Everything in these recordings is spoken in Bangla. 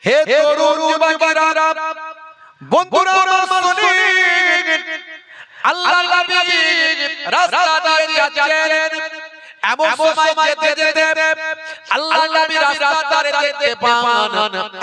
হে তরুণ যুবকেরা, বন্ধুরা শুনুন, আল্লাহর নবী রাস্তা দিয়ে যাচ্ছেন। এমন সময় যেতে যেতে আল্লাহর নবী রাস্তার দেখতে পান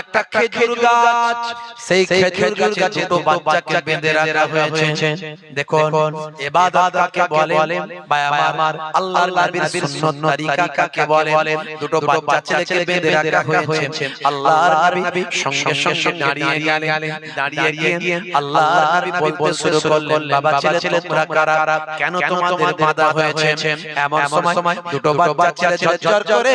একটা খেজুর গাছ। সেই খেজুর গাছে দুটো বাচ্চাকে বেঁধে রাখা হয়েছে। দেখুন, ইবাদত কাকে বলে ভাই আমার, আল্লাহর নবীর সুন্নাত তরিকা কাকে বলে? দুটো বাচ্চা ছেলেকে বেঁধে রাখা হয়েছে। আল্লাহর নবী সঙ্গে সঙ্গে দাঁড়িয়ে গেলেন। দাঁড়িয়ে গিয়ে আল্লাহর নবী বলতে শুরু করলেন, বাবা ছেলে তোমরা কারা? কেন তোমাদের বাঁধা হয়েছে? এমন সময় দুটো বাচ্চা ছেলে ঝরঝর করে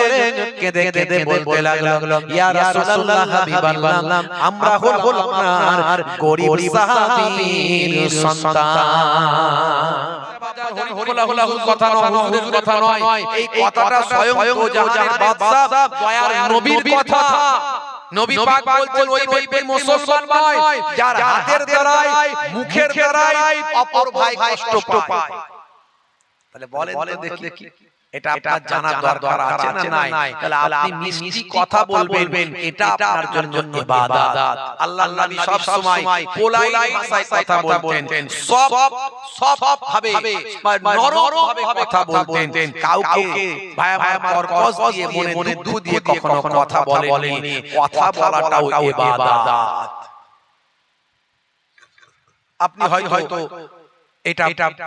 কেঁদে কেঁদে বলতে লাগলো, ইয়া রাসূলুল্লাহ, হাবিবাল্লাহ, আমরা হলো আপনার গরীব সাহাবীর সন্তান। কথা নয়, এই কথাটা স্বয়ং জাহানের বাদশা দয়ার নবীর কথা। নবী পাক বলছেন, ওই ব্যক্তি মুসলমান নয় যার হাতের দ্বারাই মুখের দ্বারাই অপর ভাই কষ্ট পায়। তাহলে বলেন তো দেখি, এটা আপনার জানার দরকার আছে না নাই? তাহলে আপনি মিষ্টি কথা বলবেন, এটা আপনার জন্য ইবাদত। আল্লাহর নবী সব সময় পোলাইট ভাষায় কথা বলতেন, সব ভাবে নরম ভাবে কথা বলতেন। কাউকে ভাই আমার কষ্ট দিয়ে মনে দুঃখ দিয়ে কখনো কথা বলেননি। কথা বলাটাও ইবাদত। আপনি হয়তো এটা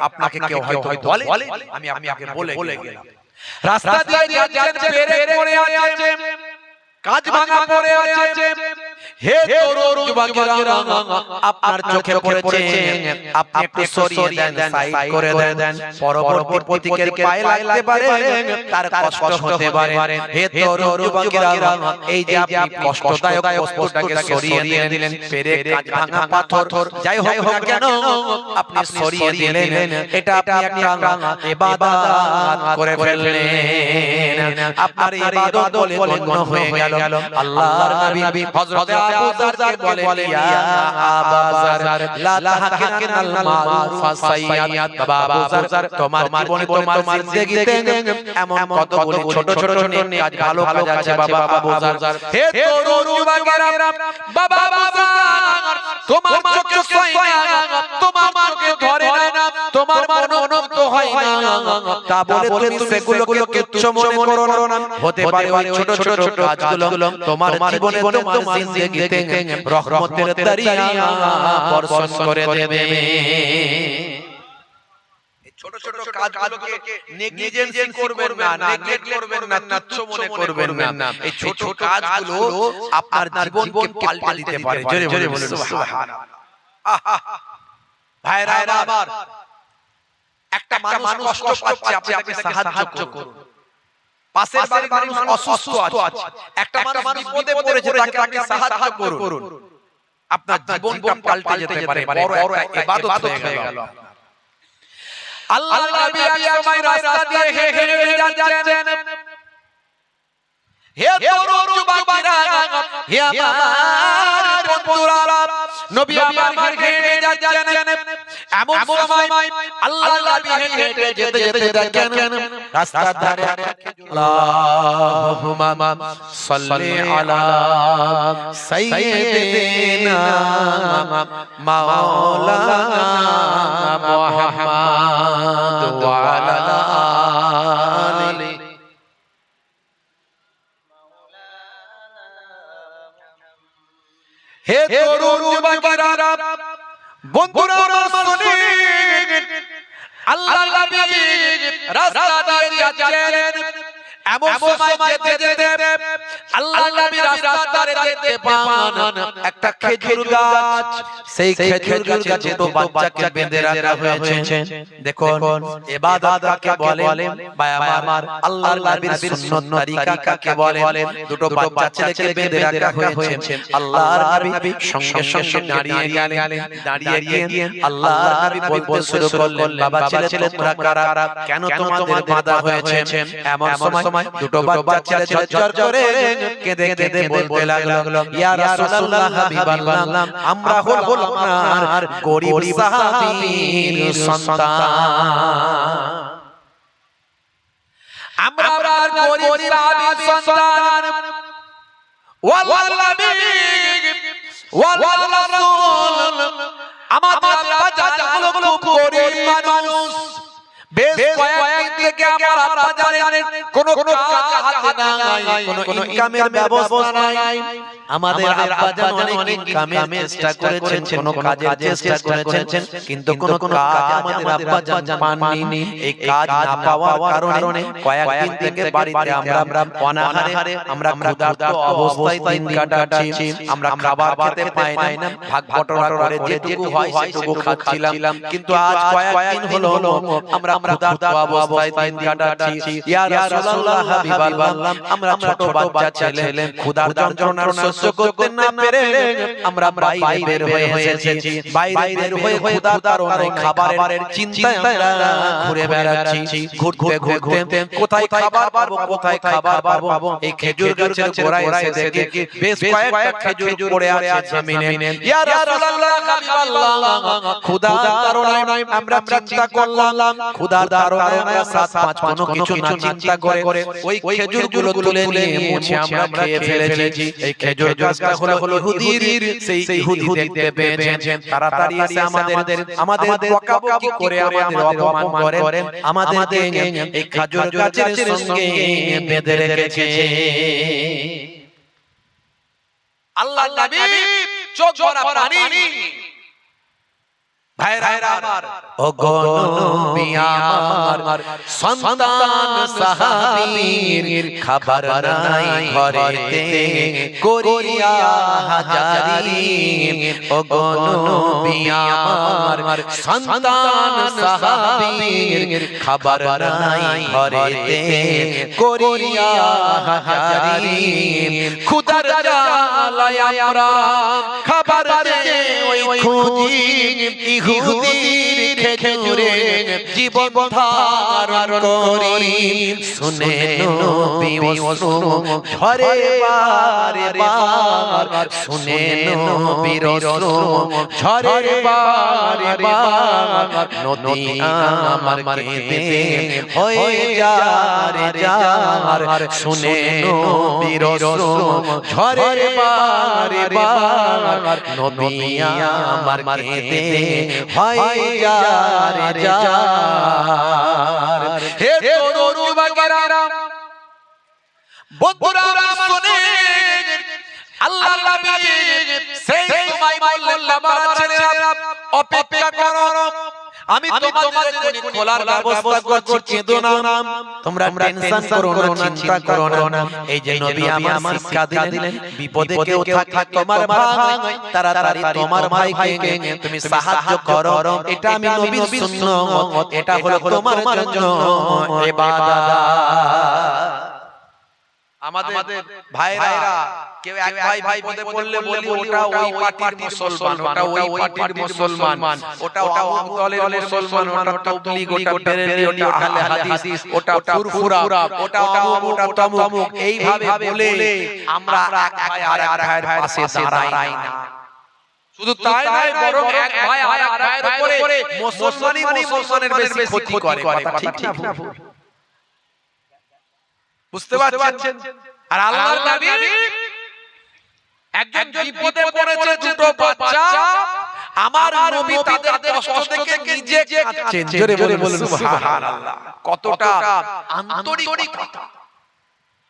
আপনাকে কেউ হয়তো বলে, আমি আপনাকে বলে গেলাম। রাস্তা দিয়ে যাচ্ছেন, পেরে পড়ে আছে, কাজ ভাঙা পড়ে আছে। হে তরুণ যুবকেরা, আপনার চোখে পড়েছে, আপনি একটু সরিয়ে দেন, সাইড করে দেন। পরবর্তী পথিকের পায়ে লাগতে পারে, তার কষ্ট হতে পারে। হে তরুণ যুবকেরা, এই যে আপনি কষ্টদায়ক বস্তুটাকে সরিয়ে দিলেন, পেরে কাজ ভাঙা পাথর যাই হোক না কেন আপনি সরিয়ে দিলেন, এটা আপনি একটা ইবাদত করে ফেললেন। আপনার ইবাদত বলে গণ্য হয়ে গেল। আল্লাহর নবী হযরত আবু যারকে বলে, ইয়া আবা যার লা তাহকিনাল মারুফ ফাসাইয়াত। বাবা আবু যার, তোমার জীবনে তোমার জিন্দেগিতে এমন কতগুলো ছোট ছোট কাজ, ভালো কাজ আছে বাবা আবু যার। হে তরুণ যুবকেরা, বাবা আবু যার, তোমার চোখে সয় না, তোমার চোখে ধরে না, তোমার মনোনন্দ হয় না, তা বলে তুমি সেগুলোকে তুচ্ছ মনে করো না। হতে পারে ওই ছোট ছোট কাজগুলো তোমার জীবনে তোমার জিন্দেগিতে রহমতের দরিয়া বর্ষণ করে দেবে। ছোট ছোট কাজগুলোকে নেগলিজেন্সি করবেন না, নেগলেক্ট করবেন না, তুচ্ছ মনে করবেন না। এই ছোট কাজগুলো আপনার জীবনকে পাল্টে দিতে পারে। জোরে জোরে বলুন সুবহানাল্লাহ। ভাইরা আমার, একটা মানুষ কষ্ট পাচ্ছে, আপনি তাকে সাহায্য করুন। পাশের বাড়ির মানুষ অসুস্থ আছে, একটা মানুষ বিপদে পড়েছে, তাকে আপনি সাহায্য করুন। আপনার জীবনটা পাল্টে যেতে পারে। বড় একটা ইবাদত হয়ে গেল। আল্লাহর নবী এক সময় রাস্তা দিয়ে হেঁটে যাচ্ছেন। হে তরুণ যুবকেরা, হে আমার বন্ধুরা, নবী আমার হেঁটে যাচ্ছেন। এমন সময় আল্লাহর নবী হেঁটে যেতে দেখেন রাস্তার ধারে আল্লাহুম্মা সাল্লি আলা সাইয়্যিদিনা মাওলানা মুহাম্মদ ওয়া আলা আলি। হে তরুণ যুবকেরা, বন্ধুরা শুনুন, আল্লাহর নবী রাস্তা দিয়ে যাচ্ছেন। এমন সময় যেতে যেতে আল্লাহর নবী রাস্তার দেখতে পান একটা খেজুর গাছ। সেই খেজুর গাছে দুটো বাচ্চাকে বেঁধে রাখা হয়েছে। দেখুন, ইবাদত কাকে বলে ভাই আমার, আল্লাহর নবীর সুন্নাত তরিকা কাকে বলে? দুটো বাচ্চা ছেলেকে বেঁধে রাখা হয়েছে। আল্লাহর নবী সঙ্গে সঙ্গে দাঁড়িয়ে গেলেন। দাঁড়িয়ে গিয়ে আল্লাহর নবী বলতে শুরু করলেন, বাবা ছেলে তোমরা কারা? কেন তোমাদের বাঁধা হয়েছে? এমন সময় দুটো বাচ্চা ছেলে ঝরঝর করে কেঁদে কেঁদে বলতে লাগলো, ইয়া রাসূলুল্লাহ, হাবিবাল্লাহ, আমরা হলো আপনার গরীব সাহাবীর সন্তান। আমরা গরীব সাহাবীর সন্তান। ওয়াল নবী ওয়াল রাসূল আমাদের আব্বা জানগুলো খুব গরীব মানুষ বেশ কয়েকদিন থেকে আমার আব্বা জানেন কোনো কাজ হাতে নাই কোনো ইনকামের ব্যবস্থা নাই আমাদের আব্বা জান অনেক ইনকামের চেষ্টা করেছেন কোনো কাজের চেষ্টা করেছেন কিন্তু কোনো কাজ আমাদের আব্বা জান পাননি এই কাজ না পাওয়ার কারণে কয়েকদিন থেকে বাড়িতে আমরা অনাহারে আমরা ক্ষুধার্ত অবস্থায় দিন কাটাচ্ছি আমরা খাবার খেতে পাই না ভাগ বটরা করে যেটুকু হয় সেটুকু খাচ্ছিলাম কিন্তু আজ কয়েকদিন হলো আমরা ক্ষুধার্ত অবস্থায় দিন কাটাচ্ছি ইয়া রাসূলুল্লাহ হাবিবাল্লাহ আমরা ছোট বাচ্চা ছেলে ক্ষুধার যন্ত্রণার সহ্য করতে না পেরে আমরা বাইরে বের হয়ে এসেছি বাইরে বের হয়ে ক্ষুধার কারণে খাবারের চিন্তায় আমরা ঘুরে বেড়াচ্ছি ঘুরতে ঘুরতে কোথায় খাবার পাবো এই খেজুর গাছের গোড়ায় এসে দেখি বেশ কয়েকটা খেজুর পড়ে আছে জমিনে ইয়া রাসূলুল্লাহ হাবিবাল্লাহ ক্ষুধার কারণে আমরা চিন্তা করলাম ক্ষুধার কারণে আমরা সাত পাঁচ কোনো কিছু না চিন্তা করে ওই খেজুরগুলো তুলে নিয়ে মুছে আমরা খেয়ে ফেলেছি এই খেজুর গাছটা হলো ইহুদির সেই ইহুদি দেখতে পেয়েছেন তাড়াতাড়ি এসে আমাদের বকাবকি করে আমাদের অপমান করে আমাদের এই খেজুর গাছের সঙ্গে বেঁধে রেখেছে আল্লাহর নবী চোখ ভরা পানি ভাইরা আমার ও গো নবী আমার সন্তান সাহাবীর খবর নাই ঘরেতে করিয়া হাজারি ও গো নবী আমার সন্তান সাহাবীর খবর নাই ঘরেতে করিয়া হাজারি খুদার জালায় আমরা খবর দে ওই খুঁজি ইহুদির খেজুরে জীবন ধারণ করি শুনে নবী ওসম ঝরে বারে বার শুনে নবীর ওসম ঝরে বারে বার নদী আমার কেঁদে হয়ে যার শুনে নবীর ওসম ঝরে বারে বার নদী আমার কেঁদে হয় যার হে তরুণ যুবকেরা বন্ধুরা শুনে আল্লাহর নবী সেই সময় বললেন বাবা ছেলেরা অপেক্ষা করো আমি তোমাদের জন্য খোলার ব্যবস্থা করছি কেঁদো না তোমরা টেনশন করো না চিন্তা করো না এই যে নবী আমার শিক্ষা দিলেন বিপদে কেউ থাকলে তোমার ভাই তাড়াতাড়ি তোমার ভাইকে তুমি সাহায্য করো এটা আমি নবীর সুন্নাত এটা হলো তোমার জন্য ইবাদত আমাদের ভাইরা কেউ এক ভাই পদে বললে বলি ওটা ওই পার্টির মুসলমান ওটা ওই পার্টির মুসলমান ওটা অমুক দলের মুসলমান ওটা তাবলীগ ওটা বেরেলি ওটা আহলে হাদিস ওটা ফুরফুরা ওটা অমুক ওটা তমুক এইভাবে বলে আমরা এক ভাই আর ভাইয়ের পাশে দাঁড়াই না শুধু তাই নয় বরং এক ভাই আর ভাইয়ের উপরে মুসলমানই মুসলমানের বেশি ক্ষতি করে কথা ঠিক না বুঝতে পারছেন আর আল্লাহর নবী একজন বিপদে পড়েছে দুটো বাচ্চা আমার নবী তাদের কষ্ট থেকে নিজে কাঁদছেন জোরে বলুন সুবহানাল্লাহ কতটা আন্তরিকতা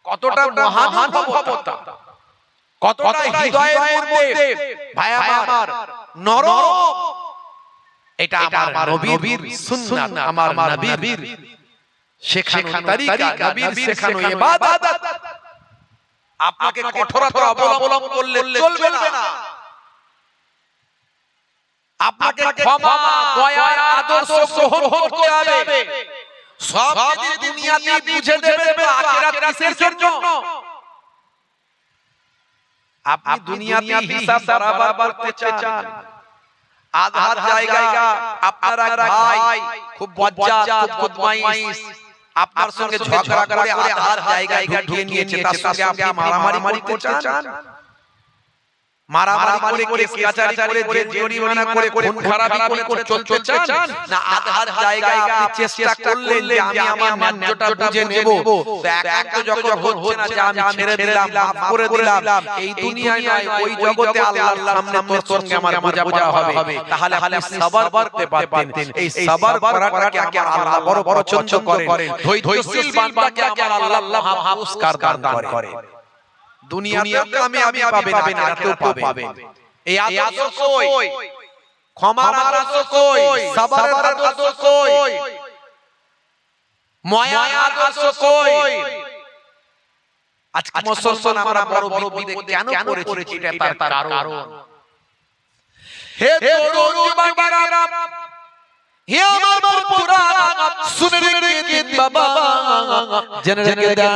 কতটা মহানুভবতা কতটা হৃদয়ের মধ্যে ভাই আমার নরম এটা আমার নবীর সুন্নাত আমার নবীর শেখানো তরিকা নবীর শেখানো ইবাদত আপনাকে কঠোরতা অবলম্বন করলে চলবে না আপনাকে ক্ষমা দয়া আদর্শ গ্রহণ করতে হবে সব যদি দুনিয়াতে বুঝে দেবে আখিরাত কিসের জন্য আপনি দুনিয়াতে হিসাব বরাবর করতে চান আধার জায়গা আপনার ভাই খুব বজ্জাত খুব বদমাইশ আপনার সঙ্গে ঝগড়া করে আধার জায়গায় ঢুকিয়ে নিয়েছে তার সঙ্গে আপনি মারামারি করতে চান মারামারি করে কেস কাচারি করে জেল জরিমানা করে খুন খারাপি করে চলতে চান না আধার জায়গায় আপনি চেষ্টা করলেন যে আমি আমার ন্যায্যটা বুঝে নেব তো এক যখন হচ্ছে না যে আমি ছেড়ে দিলাম মাফ করে দিলাম এই দুনিয়ায় নয় ওই জগতে আল্লাহর সামনে তোর সঙ্গে আমার বোঝা হবে তাহলে আপনি সবর করতে পারতেন এই সবর করাটাকে আমার আল্লাহ বড় পছন্দ করেন ধৈর্যশীল বান্দাকে আমার আল্লাহ মহা পুরস্কার দান করেন দুনিয়াতে আমি পাবেন আখিরাতেও পাবেন এই আদর্শ কই ক্ষমার আদর্শ কই সবরের আদর্শ কই মায়ার আদর্শ কই আজকে মুসলমান আমরা বড় বিপদে কেন পড়েছি এটা তার কারণ হে তরুণ যুবকেরা হে আমার বন্ধুরা শুনে রেখে দিন বাবা জেনে রেখে দেন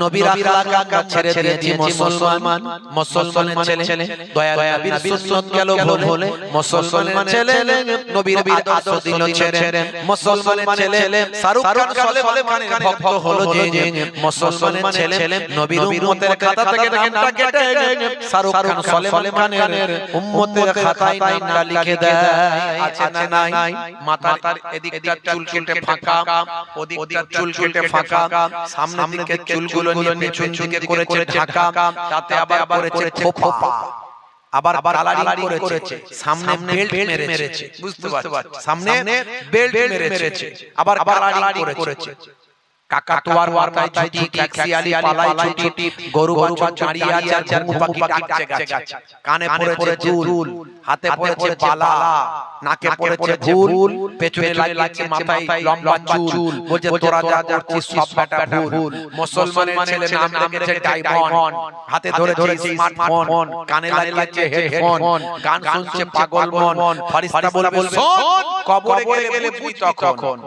নবীর আখলাক ছেড়ে দিয়েছি মুসলমানের ছেলে দয়াল নবীর সুন্নাত গেল ভুলে মুসলমানের ছেলে নবীর আদর্শ দিল ছেড়ে মুসলমানের ছেলে শাহরুখ খান সলেমানের ভক্ত হলো যে মুসলমানের ছেলে নবীর উম্মতের খাতা থেকে নামটা কেটে শাহরুখ খান সলেমানের উম্মতের খাতায় নামটা লিখে দেয় আছে না নাই মাথার এদিকটা চুল কেটে ফাঁকা ওদিকটা চুল কেটে ফাঁকা সামনের দিকে চুলগুলো নিয়ে পেছন দিকে করেছে ঢাকা তাতে আবার করেছে খোপা আবার কালারিং করেছে সামনে বেল্ট মেরেছে বুঝতে পারছেন সামনে বেল্ট মেরেছে আবার কালারিং করেছে কাকাতুয়ার ওয়ারতাই ছুটি ট্যাক্সিয়ালি পালাই ছুটি গরু বাচ্চা চাঁড়িয়ে আছে আর ঘুঘু পাখি ডাকছে গাছে কানে পড়েছে দুল হাতে পড়েছে পালা নাকে পড়েছে ভুল পেছনে লাগছে মাথায় লম্বা চুল বলছে তোরা যা করছিস সব ব্যাটা ভুল মুসলমানের ছেলে নাম রেখেছে ডায়মন্ড হাতে ধরেছে স্মার্টফোন কানে লাগিয়েছে হেডফোন গান শুনছে পাগল মন ফেরেশতা বলবে শোন কবরে গেলে বুঝ তখন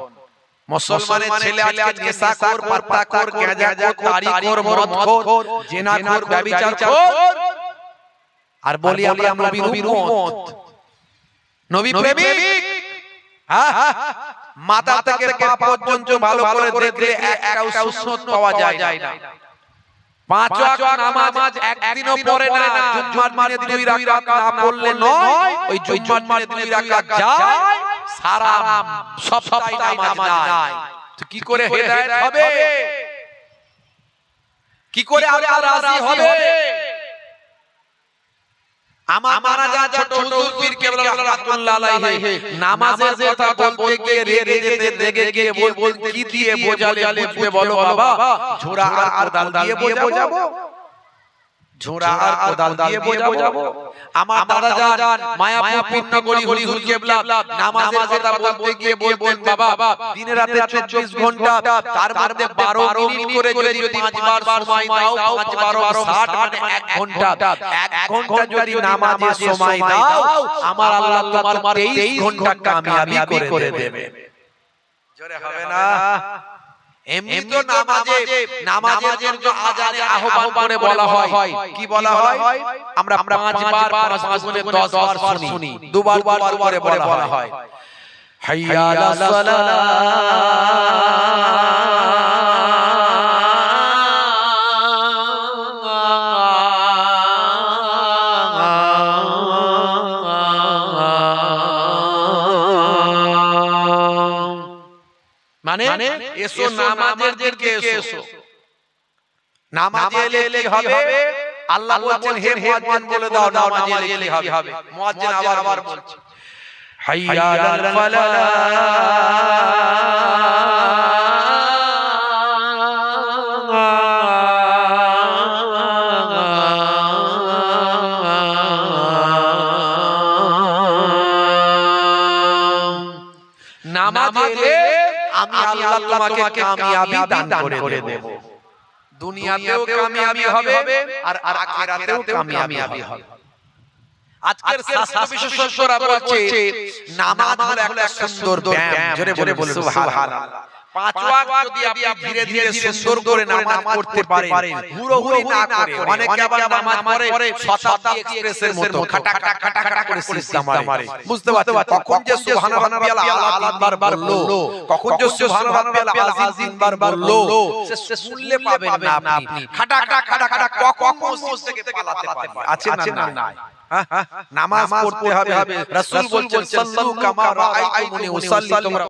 মুসলমানের ছেলে আজকে নেশাখোর পাত্তাখোর গাঁজাখোর তারিখোর মদখোর জিনাখোর ব্যভিচারখোর আর বলি আমরা নবীর উম্মত নবী প্রেমিক হ্যাঁ মাথা থেকে পা পর্যন্ত ভালো করে দেখলে একটাও সুন্নাত পাওয়া যায় না পাঁচ ওয়াক্ত নামাজ একদিনও পড়ে না জুম্মার দিনে দুই রাকাত না পড়লে নয় ওই জুম্মার দিনে দুই রাকাত যায় সারা সপ্তাহে নামাজ নাই তো কি করে হেদায়েত হবে কি করে আল্লাহ রাজি হবে আমার মারা যা ছোট হুজুর পীর কেবলা রাহমাতুল্লাহ আলাইহি নামাজের কথা বলতে গিয়ে রেগে রেগে গিয়ে বল কি দিয়ে বোঝালে বুঝবে বলো বাবা ঝোড়া আর কোদাল দিয়ে বোঝাবো ঝোড়া আর কোদাল দিয়ে বোঝাবো আমার দাদা জান মায়াপুর পূর্ণগড়ি হুজুর কেবলা নামাজের কথা বলতে গিয়ে বলতেন বাবা দিনে রাতে 24 ঘন্টা তার মধ্যে 12 মিনিট করে যদি 5 বার সময় দাও 5 12 60 মানে 1 ঘন্টা 1 ঘন্টা যদি নামাজে সময় দাও আমার আল্লাহ তোমার 23 ঘন্টা কামিয়াবি করে দেবে জোরে হবে না এমনি তো নামাজের যে আযানে আহ্বান করে বলা হয় কি বলা হয় আমরা 5 বার 5 গুণে 10 বার শুনি দুবার করে বলা হয় হাইয়া আলাস সালাহ মানে এসো নামাজের দিকে এসো নামাজে এলে কি হবে আল্লাহ বলছেন হে মুয়াজ্জিন বলে দাও নামাজে এলে কি হবে মুয়াজ্জিন আবার বলছে হাইয়া আলাল ফালাহ নামাজে আমি আল্লাহ তোমাকে কামিয়াবি দান করে দেব দুনিয়াতেও কামিয়াবি হবে আর আখিরাতেও কামিয়াবি হবে আজকের শাস্ত্র বিশেষজ্ঞরা বলছে নামাজ হলো একটা সুন্দর ব্যায়াম জোরে বলে সুবহানাল্লাহ 5 ওয়াক্ত যদি আপনি ধীরে ধীরে সুন্দর করে নামাজ পড়তে পারেন, হুড়োহুড়ি না করে, অনেকে আবার নামাজ পড়ে শতাব্দী এক্সপ্রেসের মতো খাটা খাটা খাটা খাটা করে সিস্টেম মারে। বুঝতে পারছেন? কখন যে সুবহান রাব্বিয়াল আলা তিনবার বললো, কখন যে সুবহান রাব্বিয়াল আযীম তিনবার বললো, সে শুনলে পাবেন না আপনি। খাটা খাটা খাটা খাটা কখন মসজিদ থেকে পালাতে পারেন? আছে না নাই? নামাজ পড়তে হবে। রাসূল বলছেন সাল্লু কামা রাআইতুমুনি উসাল্লি, তোমরা